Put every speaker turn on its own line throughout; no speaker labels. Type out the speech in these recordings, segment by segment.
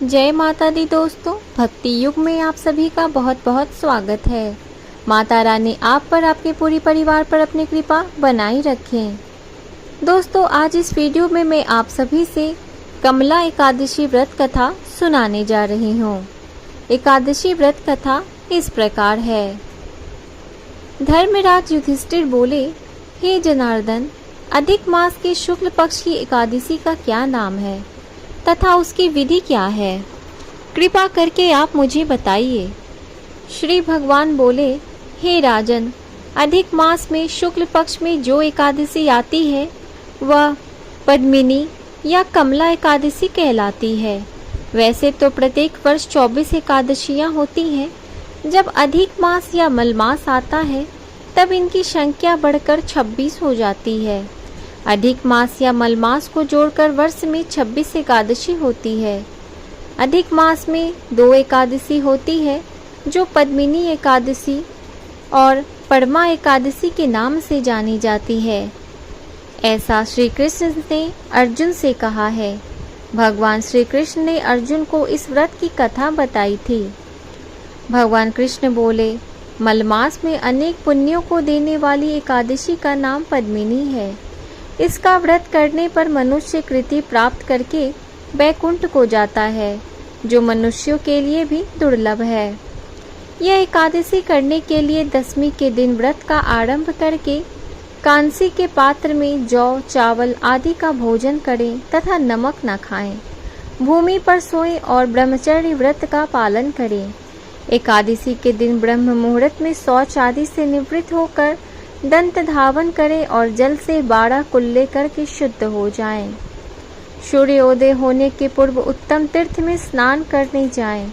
जय माता दी दोस्तों, भक्ति युग में आप सभी का बहुत बहुत स्वागत है। माता रानी आप पर, आपके पूरे परिवार पर अपनी कृपा बनाई रखें। दोस्तों, आज इस वीडियो में मैं आप सभी से कमला एकादशी व्रत कथा सुनाने जा रही हूँ। एकादशी व्रत कथा इस प्रकार है। धर्मराज युधिष्ठिर बोले, हे जनार्दन, अधिक मास के शुक्ल पक्ष की एकादशी का क्या नाम है तथा उसकी विधि क्या है? कृपा करके आप मुझे बताइए। श्री भगवान बोले, हे राजन, अधिक मास में शुक्ल पक्ष में जो एकादशी आती है वह पद्मिनी या कमला एकादशी कहलाती है। वैसे तो प्रत्येक वर्ष 24 एकादशियां होती हैं। जब अधिक मास या मलमास आता है तब इनकी संख्या बढ़कर 26 हो जाती है। अधिक मास या मलमास को जोड़कर वर्ष में 26 एकादशी होती है। अधिक मास में 2 एकादशी होती है जो पद्मिनी एकादशी और परमा एकादशी के नाम से जानी जाती है। ऐसा श्री कृष्ण ने अर्जुन से कहा है। भगवान श्री कृष्ण ने अर्जुन को इस व्रत की कथा बताई थी। भगवान कृष्ण बोले, मलमास में अनेक पुण्यों को देने वाली एकादशी का नाम पद्मिनी है। इसका व्रत करने पर मनुष्य कृति प्राप्त करके वैकुंठ को जाता है, जो मनुष्यों के लिए भी दुर्लभ है। यह एकादशी करने के लिए 10वीं के दिन व्रत का आरंभ करके कांसी के पात्र में जौ, चावल आदि का भोजन करें तथा नमक न खाएं। भूमि पर सोएं और ब्रह्मचर्य व्रत का पालन करें। एकादशी के दिन ब्रह्म मुहूर्त में शौच आदि से निवृत्त होकर दंत धावन करें और जल से 12 कुल्ले करके शुद्ध हो जाएं। सूर्योदय होने के पूर्व उत्तम तीर्थ में स्नान करने जाएं।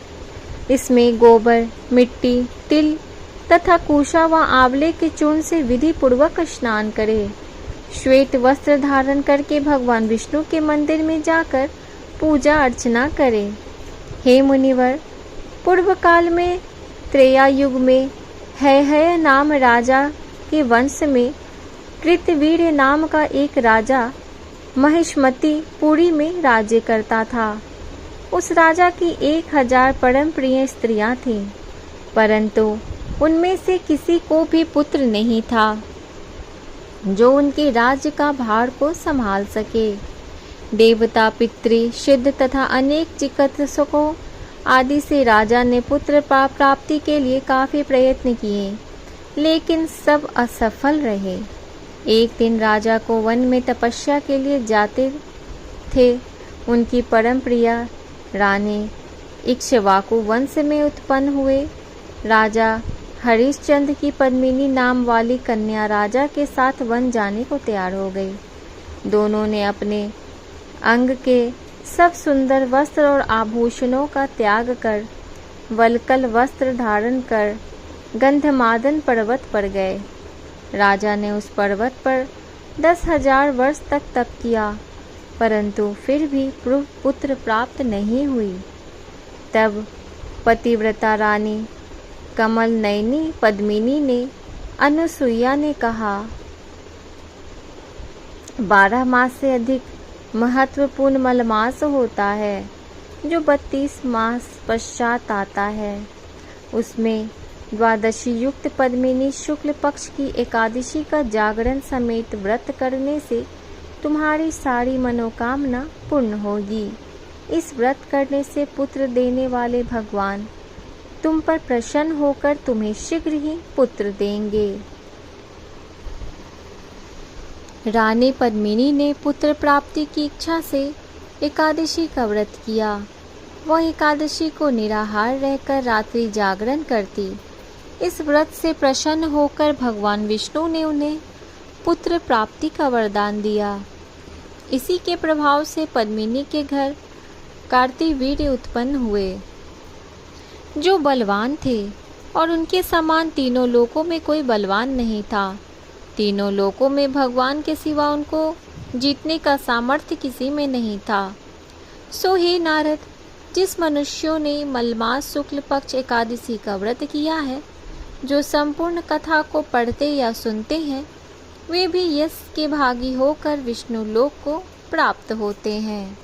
इसमें गोबर, मिट्टी, तिल तथा कुशा व आंवले के चूर्ण से विधि पूर्वक स्नान करें। श्वेत वस्त्र धारण करके भगवान विष्णु के मंदिर में जाकर पूजा अर्चना करें। हे मुनिवर, पूर्व काल में त्रेता युग में है नाम राजा के वंश में कृतवीर्य नाम का एक राजा महिष्मती पुरी में राज्य करता था। उस राजा की 1000 परम प्रिय स्त्रियां थीं, परंतु उनमें से किसी को भी पुत्र नहीं था जो उनके राज्य का भार को संभाल सके। देवता, पितृ, सिद्ध तथा अनेक चिकित्सकों आदि से राजा ने पुत्र प्राप्ति के लिए काफी प्रयत्न किए, लेकिन सब असफल रहे। एक दिन राजा को वन में तपस्या के लिए जाते थे। उनकी परम प्रिया रानी इक्ष्वाकु वंश में उत्पन्न हुए। राजा हरिश्चंद्र की पद्मिनी नाम वाली कन्या राजा के साथ वन जाने को तैयार हो गई। दोनों ने अपने अंग के सब सुंदर वस्त्र और आभूषणों का त्याग कर वल्कल वस्त्र धारण कर गंधमादन पर्वत पर गए। राजा ने उस पर्वत पर 10,000 वर्ष तक तप किया, परंतु फिर भी पुत्र प्राप्त नहीं हुई। तब पतिव्रता रानी कमल नयनी पद्मिनी ने अनुसुईया ने कहा, 12 मास से अधिक महत्वपूर्ण मलमास होता है जो 32 मास पश्चात आता है। उसमें द्वादशी युक्त पद्मिनी शुक्ल पक्ष की एकादशी का जागरण समेत व्रत करने से तुम्हारी सारी मनोकामना पूर्ण होगी। इस व्रत करने से पुत्र देने वाले भगवान तुम पर प्रसन्न होकर तुम्हें शीघ्र ही पुत्र देंगे। रानी पद्मिनी ने पुत्र प्राप्ति की इच्छा से एकादशी का व्रत किया। वह एकादशी को निराहार रहकर रात्रि जागरण करती। इस व्रत से प्रसन्न होकर भगवान विष्णु ने उन्हें पुत्र प्राप्ति का वरदान दिया। इसी के प्रभाव से पद्मिनी के घर कार्तिवीर्य उत्पन्न हुए, जो बलवान थे, और उनके समान तीनों लोकों में कोई बलवान नहीं था। तीनों लोकों में भगवान के सिवा उनको जीतने का सामर्थ्य किसी में नहीं था। सो हे नारद, जिस मनुष्यों ने मलमास शुक्ल पक्ष एकादशी का व्रत किया है, जो संपूर्ण कथा को पढ़ते या सुनते हैं, वे भी यश के भागी होकर विष्णु लोक को प्राप्त होते हैं।